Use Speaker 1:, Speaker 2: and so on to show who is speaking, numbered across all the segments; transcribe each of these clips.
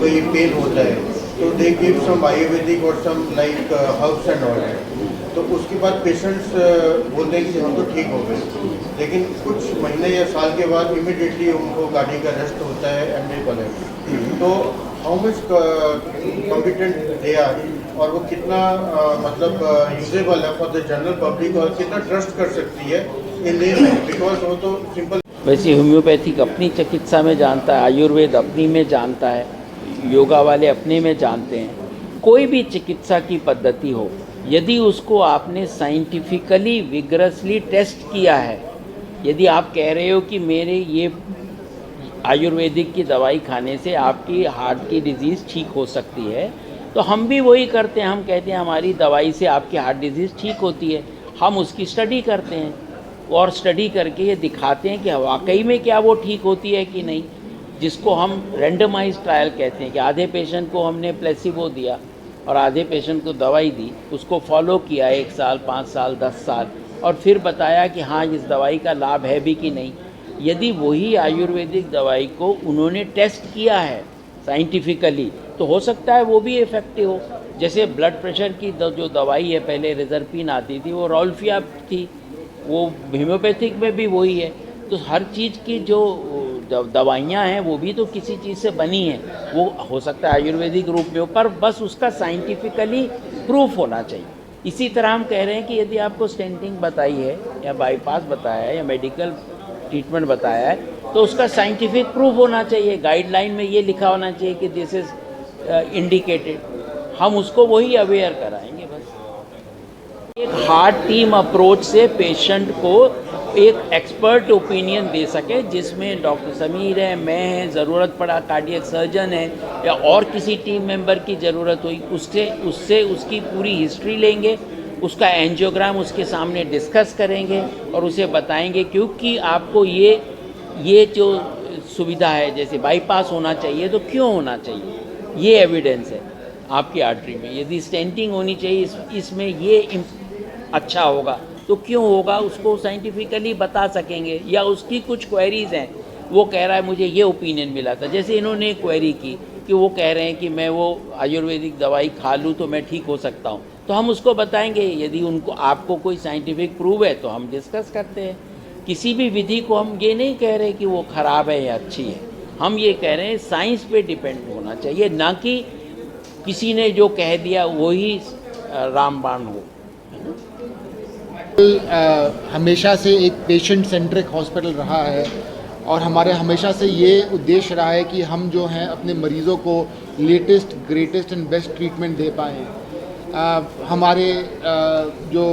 Speaker 1: गई, पेन होता है, तो दे गिव सम आयुर्वेदिक और some like herbs and all. तो उसके बाद पेशेंट्स बोलते हैं कि हम तो ठीक हो गए, लेकिन कुछ महीने या साल के बाद इमिडिएटली उनको कार्डियक अरेस्ट होता है एंड दे कोलैप्स। तो how much competent they are, और वो कितना मतलब यूजेबल है फॉर द जनरल पब्लिक, और कितना ट्रस्ट कर सकती है इन लेन, बिकॉज वो तो सिंपल।
Speaker 2: वैसे होम्योपैथिक अपनी चिकित्सा में जानता है, आयुर्वेद अपनी में जानता है, योगा वाले अपने में जानते हैं। कोई भी चिकित्सा की पद्धति हो, यदि उसको आपने साइंटिफिकली विगरसली टेस्ट किया है, यदि आप कह रहे हो कि मेरे ये आयुर्वेदिक की दवाई खाने से आपकी हार्ट की डिजीज़ ठीक हो सकती है, तो हम भी वही करते हैं। हम कहते हैं हमारी दवाई से आपकी हार्ट डिजीज़ ठीक होती है, हम उसकी स्टडी करते हैं और स्टडी करके ये दिखाते हैं कि वाकई में क्या वो ठीक होती है कि नहीं, जिसको हम रेंडमाइज ट्रायल कहते हैं कि आधे पेशेंट को हमने प्लेसिबो दिया और आधे पेशेंट को दवाई दी, उसको फॉलो किया 1 साल, 5 साल, 10 साल, और फिर बताया कि हाँ इस दवाई का लाभ है भी कि नहीं। यदि वही आयुर्वेदिक दवाई को उन्होंने टेस्ट किया है साइंटिफिकली, तो हो सकता है वो भी इफ़ेक्टिव हो। जैसे ब्लड प्रेशर की जो दवाई है, पहले रिजर्पिन आती थी, वो रॉल्फिया थी, वो होम्योपैथिक में भी वही है। तो हर चीज़ की जो दवाइयाँ हैं वो भी तो किसी चीज़ से बनी हैं, वो हो सकता है आयुर्वेदिक रूप में हो, पर बस उसका साइंटिफिकली प्रूफ होना चाहिए। इसी तरह हम कह रहे हैं कि यदि आपको स्टेंटिंग बताई है या बाईपास बताया है या मेडिकल ट्रीटमेंट बताया है, तो उसका साइंटिफिक प्रूफ होना चाहिए। गाइडलाइन में ये लिखा होना चाहिए कि दिस इज़ इंडिकेटेड। हम उसको वही अवेयर कराएंगे बस। एक हार्ट टीम अप्रोच से पेशेंट को एक एक्सपर्ट ओपिनियन दे सके, जिसमें डॉक्टर समीर है, मैं है, ज़रूरत पड़ा कार्डियक सर्जन है या और किसी टीम मेंबर की ज़रूरत हुई, उससे उसकी पूरी हिस्ट्री लेंगे, उसका एंजियोग्राम उसके सामने डिस्कस करेंगे और उसे बताएंगे क्योंकि आपको ये जो सुविधा है, जैसे बाईपास होना चाहिए तो क्यों होना चाहिए, ये एविडेंस है आपकी आर्टरी में। यदि स्टेंटिंग होनी चाहिए इसमें ये अच्छा होगा तो क्यों होगा, उसको साइंटिफिकली बता सकेंगे। या उसकी कुछ क्वेरीज़ हैं, वो कह रहा है मुझे ये ओपिनियन मिला था, जैसे इन्होंने क्वेरी की कि वो कह रहे हैं कि मैं वो आयुर्वेदिक दवाई खा लूँ तो मैं ठीक हो सकता हूँ, तो हम उसको बताएंगे। यदि उनको आपको कोई साइंटिफिक प्रूव है तो हम डिस्कस करते हैं। किसी भी विधि को हम ये नहीं कह रहे कि वो ख़राब है या अच्छी है, हम ये कह रहे हैं साइंस पे डिपेंड होना चाहिए, ना कि किसी ने जो कह दिया वही रामबाण हो।
Speaker 3: हमेशा से एक पेशेंट सेंट्रिक हॉस्पिटल रहा है और हमारे हमेशा से ये उद्देश्य रहा है कि हम जो हैं अपने मरीज़ों को latest, greatest and best treatment दे पाएँ। हमारे जो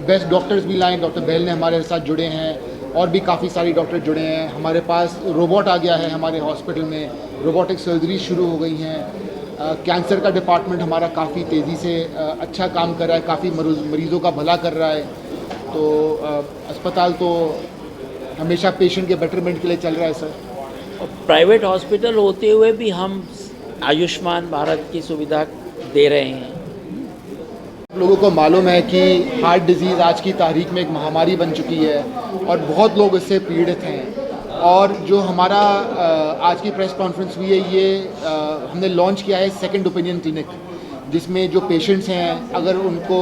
Speaker 3: बेस्ट डॉक्टर्स भी लाएँ, डॉक्टर बहल ने हमारे साथ जुड़े हैं और भी काफ़ी सारी डॉक्टर जुड़े हैं। हमारे पास रोबोट आ गया है, हमारे हॉस्पिटल में रोबोटिक सर्जरी शुरू हो गई हैं। कैंसर का डिपार्टमेंट हमारा काफ़ी तेज़ी से अच्छा काम कर रहा है, काफ़ी मरीज़ों का भला कर रहा है। तो अस्पताल तो हमेशा पेशेंट के बेटरमेंट के लिए चल रहा है सर।
Speaker 2: और प्राइवेट हॉस्पिटल होते हुए भी हम आयुष्मान भारत की सुविधा दे रहे हैं।
Speaker 3: लोगों को मालूम है कि हार्ट डिजीज़ आज की तारीख में एक महामारी बन चुकी है और बहुत लोग इससे पीड़ित हैं। और जो हमारा आज की प्रेस कॉन्फ्रेंस हुई है, ये हमने लॉन्च किया है सेकंड ओपिनियन क्लिनिक, जिसमें जो पेशेंट्स हैं अगर उनको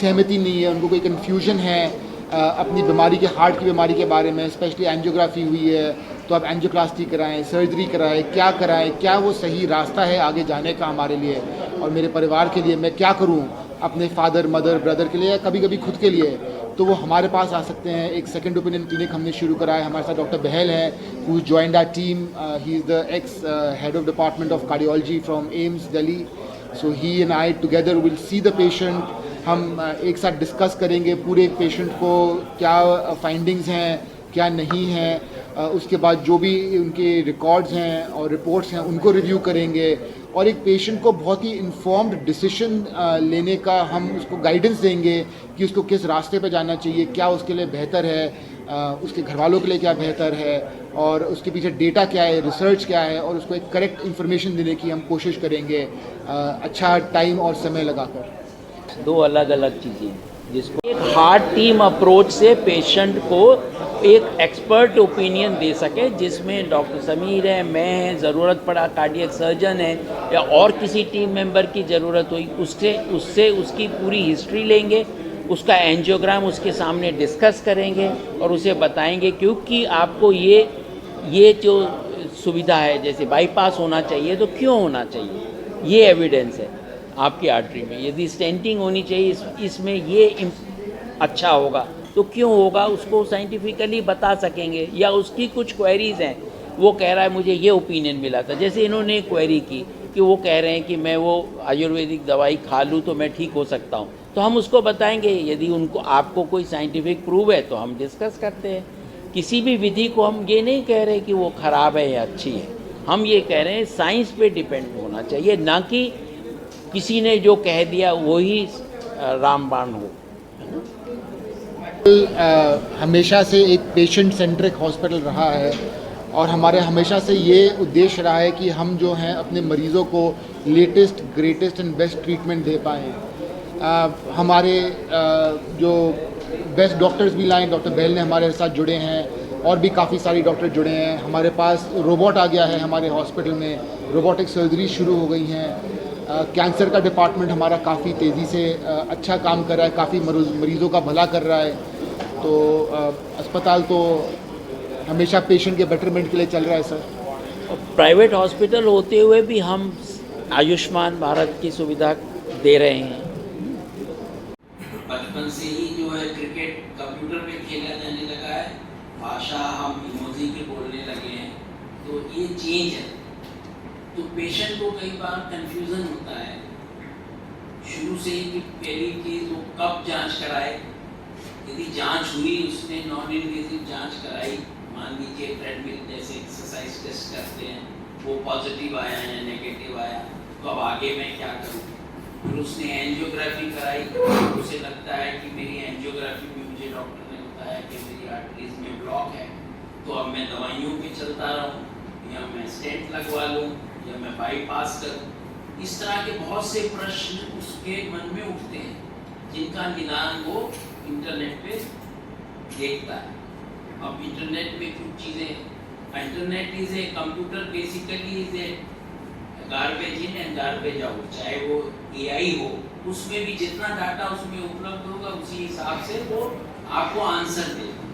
Speaker 3: सहमति नहीं है, उनको कोई कन्फ्यूजन है अपनी बीमारी के, हार्ट की बीमारी के बारे में, स्पेशली एंजियोग्राफी हुई है तो आप एंजियोप्लास्टी कराएं, सर्जरी कराएं, क्या कराएं, क्या वो सही रास्ता है आगे जाने का हमारे लिए और मेरे परिवार के लिए, मैं क्या करूं अपने फादर, मदर, ब्रदर के लिए या कभी कभी खुद के लिए, तो वो हमारे पास आ सकते हैं। एक सेकंड ओपिनियन क्लिनिक हमने शुरू करा है। हमारे साथ डॉक्टर बहल है, who joined our team. He is the ex head of department of cardiology from AIIMS Delhi. So he and I together will see the patient. हम एक साथ डिस्कस करेंगे पूरे पेशेंट को, क्या फाइंडिंग्स हैं, क्या नहीं है, उसके बाद जो भी उनके रिकॉर्ड्स हैं और रिपोर्ट्स हैं उनको रिव्यू करेंगे और एक पेशेंट को बहुत ही इन्फॉर्म्ड डिसीजन लेने का हम उसको गाइडेंस देंगे कि उसको किस रास्ते पे जाना चाहिए, क्या उसके लिए बेहतर है, उसके घर वालों के लिए क्या बेहतर है और उसके पीछे डेटा क्या है, रिसर्च क्या है, और उसको एक करेक्ट इन्फॉर्मेशन देने की हम कोशिश करेंगे अच्छा टाइम और समय लगाकर।
Speaker 2: दो अलग अलग चीज़ें हैं, जिसको एक हार्ट टीम अप्रोच से पेशेंट को एक एक्सपर्ट ओपिनियन दे सके, जिसमें डॉक्टर समीर है, मैं है, ज़रूरत पड़ा कार्डियक सर्जन है या और किसी टीम मेंबर की ज़रूरत हुई, उससे उसकी पूरी हिस्ट्री लेंगे, उसका एंजियोग्राम उसके सामने डिस्कस करेंगे और उसे बताएंगे क्योंकि आपको ये जो सुविधा है, जैसे बाईपास होना चाहिए तो क्यों होना चाहिए, ये एविडेंस है आपकी आर्टरी में। यदि स्टेंटिंग होनी चाहिए इसमें ये अच्छा होगा तो क्यों होगा, उसको साइंटिफिकली बता सकेंगे। या उसकी कुछ क्वेरीज़ हैं, वो कह रहा है मुझे ये ओपिनियन मिला था, जैसे इन्होंने एक क्वेरी की कि वो कह रहे हैं कि मैं वो आयुर्वेदिक दवाई खा लूँ तो मैं ठीक हो सकता हूँ, तो हम उसको बताएंगे। यदि उनको आपको कोई साइंटिफिक प्रूव है तो हम डिस्कस करते हैं। किसी भी विधि को हम ये नहीं कह रहे कि वो ख़राब है या अच्छी है, हम ये कह रहे हैं साइंस पे डिपेंड होना चाहिए, ना कि किसी ने जो कह दिया वही रामबाण हो।
Speaker 3: हमेशा से एक पेशेंट सेंट्रिक हॉस्पिटल रहा है और हमारे हमेशा से ये उद्देश्य रहा है कि हम जो हैं अपने मरीज़ों को latest greatest and best treatment दे पाएँ। हमारे जो बेस्ट डॉक्टर्स भी लाएँ, डॉक्टर बहल ने हमारे साथ जुड़े हैं और भी काफ़ी सारी डॉक्टर जुड़े हैं। हमारे पास रोबोट आ गया है, हमारे हॉस्पिटल में रोबोटिक सर्जरी शुरू हो गई हैं। कैंसर का डिपार्टमेंट हमारा काफ़ी तेज़ी से अच्छा काम कर रहा है, काफ़ी मरीज़ों का भला कर रहा है। तो अस्पताल तो हमेशा पेशेंट के बेटरमेंट के लिए चल रहा है सर।
Speaker 2: प्राइवेट हॉस्पिटल होते हुए भी हम आयुष्मान भारत की सुविधा दे रहे हैं।
Speaker 4: बचपन से ही जो है क्रिकेट कंप्यूटर पे खेला जाने लगा है, भाषा हम इमोजी की बोलने लगे हैं, तो ये चेंज है। तो पेशेंट को कई बार कंफ्यूजन होता है शुरू से ही कि पहली चीज़ वो कब जांच कराए। यदि जांच हुई, उसने नॉन इन्वेसिव जांच कराई, मान लीजिए ट्रेडमिल जैसे एक्सरसाइज टेस्ट करते हैं, वो पॉजिटिव आया या नेगेटिव आया, तो अब आगे मैं क्या करूँ। फिर उसने एंजियोग्राफी कराई, उसे लगता है कि मेरी एंजियोग्राफी में मुझे डॉक्टर ने बताया कि मेरी आर्टरीज में ब्लॉक है, तो अब मैं दवाइयों पे चलता रहूँ या मैं स्टेंट लगवा लूँ या मैं बाईपास करूँ। इस तरह के बहुत से प्रश्न उसके मन में उठते हैं, जिनका निदान वो इंटरनेट पे देखता है। अब इंटरनेट में कुछ चीज़ें, internet is a computer basically is a garbage in and garbage out, चाहे वो एआई हो, उसमें भी जितना डाटा उसमें उपलब्ध होगा उसी हिसाब से वो आपको आंसर देगा।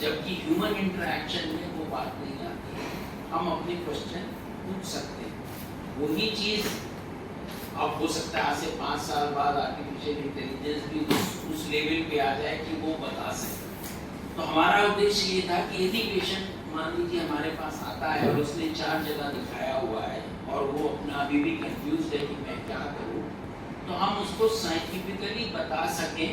Speaker 4: जबकि ह्यूमन इंटरेक्शन में वो बात नहीं आती है, हम अपने क्वेश्चन पूछ सकते हैं। वही चीज़ अब हो सकता है आज से 5 साल बाद आर्टिफिशियल इंटेलिजेंस भी उस लेवल पे आ जाए कि वो बता सके। तो हमारा उद्देश्य ये था कि यदि पेशेंट मान लीजिए हमारे पास आता है और उसने 4 जगह दिखाया हुआ है और वो अपना अभी भी कंफ्यूज है कि मैं क्या करूँ, तो हम उसको साइंटिफिकली बता सकें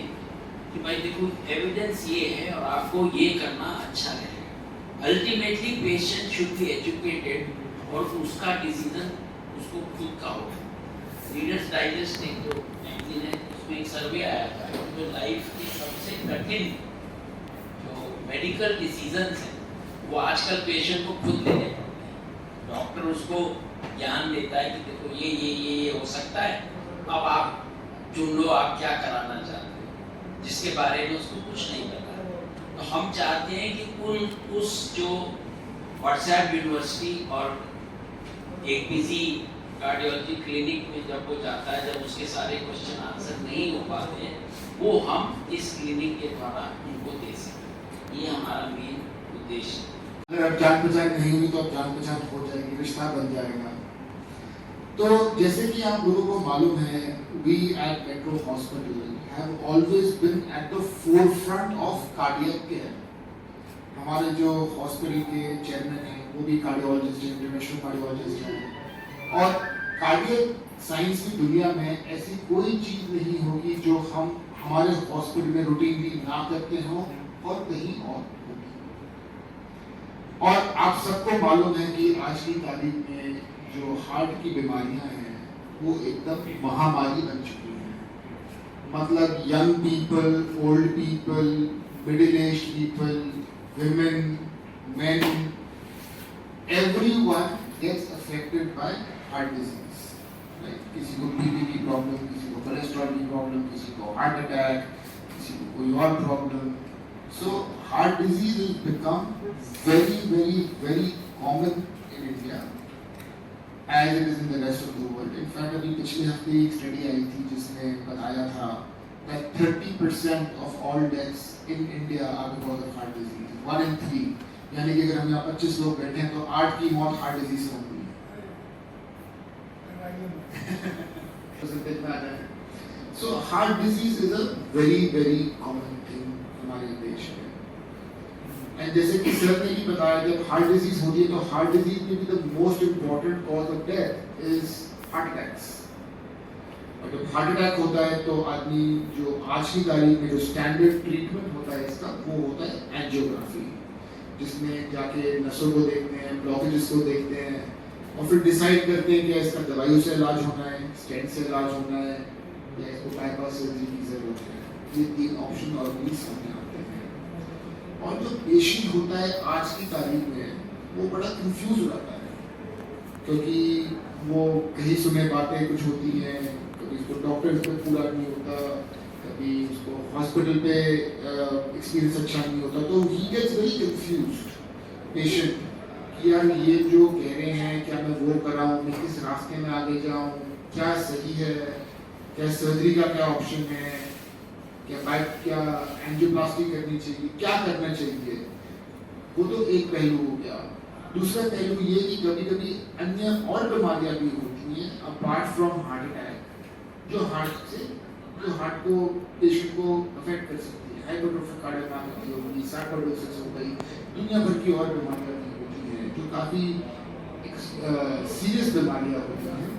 Speaker 4: कि भाई देखो एविडेंस ये है और आपको ये करना अच्छा रहेगा। Ultimately patient should be educated और उसका डिसीजन उसको खुद का होगा। रीडर्स डाइजेस्ट एक जो मैगजीन है, उसमें एक सर्वे आया था जो लाइफ के सबसे कठिन जो मेडिकल डिसीजंस हैं वो आजकल पेशेंट को खुद लेने पड़ते हैं। डॉक्टर उसको ज्ञान देता है कि देखो ये हो सकता है, अब आप चुन लो आप क्या कराना चाहते हो, जिसके बारे में उसको कुछ नहीं पता। तो हम चाहते हैं कि उस जो व्हाट्सएप यूनिवर्सिटी और एक बिजी कार्डियोलॉजी क्लिनिक में जब वो जाता है, जब उसके सारे क्वेश्चन आंसर नहीं हो पाते हैं, वो हम इस क्लिनिक के द्वारा उनको दे सकें। ये हमारा मेन उद्देश्य है।
Speaker 3: अगर अब जान पहचान नहीं हुई तो अब जान पहचान हो जाएगी, रिश्ता बन जाएगा। तो जैसे कि आप लोगों को मालूम है, we at Metro hospital have always been at the forefront of cardiac care. हमारे जो हॉस्पिटल के चेयरमैन हैं वो भी कार्डियोलॉजिस्ट हैं, इंटरनेशनल कार्डियोलॉजिस्ट हैं। और कार्डियक साइंस की दुनिया में ऐसी कोई चीज़ नहीं होगी जो हम हमारे हॉस्पिटल में रूटीनली ना करते हों और कहीं और। और आप सबको मालूम है कि आज की तारीख में जो हार्ट की बीमारियां हैं वो एकदम महामारी बन चुकी हैं। मतलब young people, old people, middle age people, women, men, everyone gets affected by heart disease. Right? किसी को बीपी की प्रॉब्लम, किसी को कोलेस्ट्रॉल की प्रॉब्लम, किसी को हार्ट अटैक, किसी को कोई और problem. So heart disease has become very, very, very common in India as it is in the rest of the world. In fact, अभी पिछले हफ्ते एक स्टडी आई थी जिसने बताया था that 30% of all deaths in India are because of heart disease. 1 in 3. यानी कि अगर हम यहाँ 25 लोग बैठे हैं तो 8 की मौत हार्ट डिजीज से होगी. So heart disease is a very, very common thing हमारे देश में. And जैसे कि सर ने भी बताया जब हार्ट डिजीज होती है तो हार्ट डिजीज में भी the most important cause of death is heart attacks. और जब हार्ट अटैक होता है तो आदमी जो आज की तारीख में जो स्टैंडर्ड ट्रीटमेंट होता है इसका वो होता है एंजियोग्राफी, जिसमें जाके नसों को देखते हैं, ब्लॉकेजेस को देखते हैं और फिर डिसाइड करते हैं कि इसका दवाइयों से इलाज होना है, स्टेंट से इलाज होना है या इसको बाईपास सर्जरी की जरूरत है. ये 3 ऑप्शन नॉर्मली सामने आते हैं. और जो पेशेंट होता है आज की तारीख में वो बड़ा कंफ्यूज हो जाता है क्योंकि वो कहीं सुने बातें कुछ होती हैं, कभी उसको डॉक्टर पे पूरा नहीं होता, कभी उसको हॉस्पिटल पे एक्सपीरियंस अच्छा नहीं होता, तो he gets very confused patient कि यार ये जो कह रहे हैं क्या मैं वो कराऊं, मैं किस रास्ते में आगे जाऊं, क्या सही है, क्या सर्जरी का क्या ऑप्शन है, क्या एंजियोप्लास्टी करनी चाहिए, क्या करना चाहिए. वो तो एक पहलू हो गया. दूसरा पहलू ये कि कभी कभी अन्य और बीमारियां भी होती हैं अपार्ट फ्रॉम हार्ट अटैक जो हार्ट को पेशेंट को अफेक्ट कर सकती है. हाइपरट्रोफिक कार्डियोमायोपैथी हो गई, सार्कोइडोसिस हो गई, दुनिया भर की और बीमारियां भी होती हैं जो काफ़ी सीरियस बीमारियां होती हैं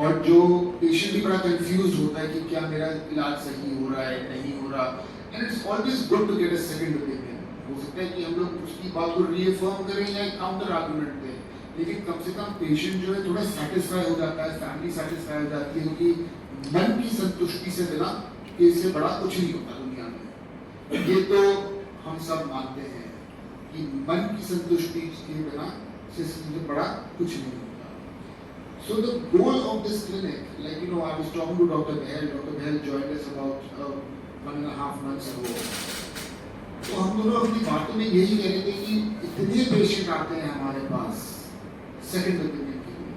Speaker 3: और जो पेशेंट भी बड़ा कंफ्यूज होता है कि क्या मेरा इलाज सही हो रहा है नहीं हो रहा. And it's always good to get a second opinion. हो सकता है कि हम लोग उसकी बात को रीअफर्म करें या काउंटर आर्गुमेंट दें, लेकिन कम से कम पेशेंट जो है थोड़ा सेटिस्फाई हो जाता है, फैमिली सेटिस्फाई हो जाती है क्योंकि मन की संतुष्टि से बिना कि इससे बड़ा कुछ नहीं होता दुनिया में. ये तो हम सब मानते हैं कि मन की संतुष्टि के बिना इससे बड़ा कुछ नहीं होता. So the goal of this clinic, like I was talking to Dr. Behel. Dr. Behel joined us about 1.5 months ago. तो हम दोनों अपनी बातों में यही कह रहे थे कि इतने पेशेंट आते हैं हमारे पास सेकंड ओपिनियन के लिए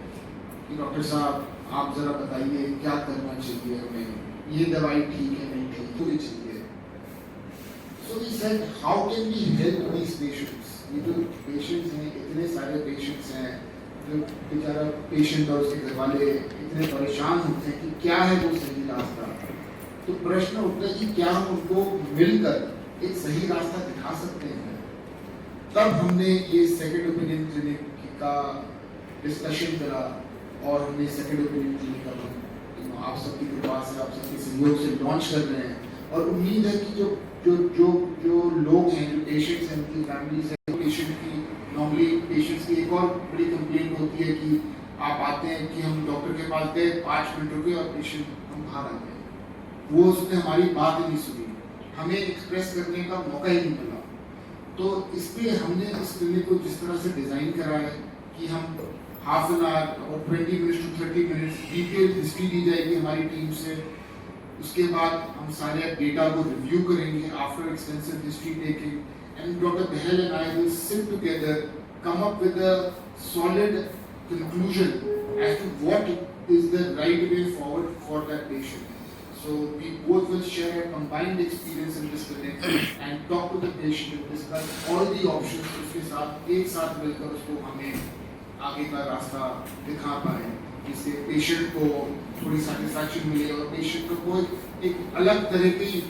Speaker 3: कि डॉक्टर साहब आप जरा बताइए क्या करना चाहिए हमें, ये दवाई ठीक है नहीं ठीक होनी चाहिए. So we said how can we help these patients. ये जो पेशेंट्स हैं इतने सारे पेशेंट्स हैं जो बेचारा पेशेंट और उसके घर वाले इतने परेशान होते हैं कि क्या है वो सही रास्ता. तो प्रश्न उठता है कि क्या हम उनको मिलकर एक सही रास्ता दिखा सकते हैं. तब हमने ये सेकंड ओपिनियन क्लिनिक का डिस्कशन करा और हमने सेकंड ओपिनियन क्लिनिक का आप सबकी कृपा से आप सबके सहयोग से लॉन्च कर रहे हैं. और उम्मीद है कि जो जो जो जो लोग हैं, जो पेशेंट्स हैं, उनकी फैमिलीज हैं, पेशेंट की नॉर्मली पेशेंट्स की एक और बड़ी कंप्लेंट होती है कि आप आते हैं कि हम डॉक्टर के पास गए 5 मिनट रुके और पेशेंट हम बाहर आ गए. वो उसने हमारी बात ही नहीं सुनी, हमें एक्सप्रेस करने का मौका ही नहीं मिला. तो इस पे हमने इस क्लिनिक को जिस तरह से डिज़ाइन करा है कि हम हाफ एन आवर और 20 minutes to 30 minutes detail history दी जाएगी हमारी टीम से. उसके बाद हम सारे डेटा को रिव्यू करेंगे after extensive history taking. And Dr. Behel and I will sit together, come up with a solid conclusion as to what is the right way forward for that patient. So we both will share a combined experience in this clinic and talk to the patient and discuss all the options. उसके साथ एक साथ मिलकर उसको हमें आगे का रास्ता दिखा पाए जिससे पेशेंट को थोड़ी सेटिस्फैक्शन मिले और पेशेंट को एक अलग तरह की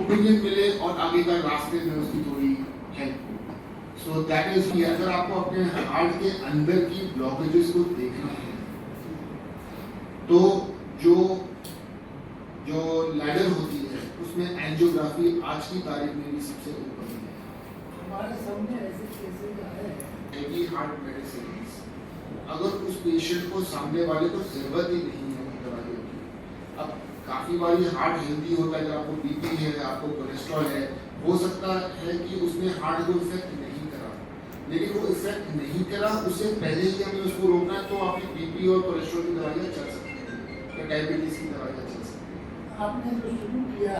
Speaker 3: ओपिनियन मिले और आगे का रास्ते में उसकी थोड़ी हेल्प हो. सो दैट इज कि अगर आपको अपने हार्ट के अंदर की ब्लॉकेजेस को देखना है तो जो जो लैडर होती है उसमें एंजियोग्राफी आज की तारीख में भी सबसे ऊपर है.
Speaker 5: हमारे सामने ऐसे केसेस आए हैं
Speaker 3: हेवी हार्ट मेडिसिन अगर उस पेशेंट को सामने वाले को जरूरत ही नहीं है दवाइयों की. अब काफ़ी बारी हार्ट हेल्दी होता है, अगर आपको बीपी है, आपको कोलेस्ट्रॉल है, हो सकता है कि उसने हार्ट को इफेक्ट नहीं करा, लेकिन वो इफेक्ट नहीं करा उससे पहले ही हमें उसको रोकना है. तो आपकी बीपी और कोलेस्ट्रॉल की दवाइयाँ चल सकती हैं या डायबिटीज़ की दवाइयाँ चल सकती हैं.
Speaker 5: आपने जो शुरू किया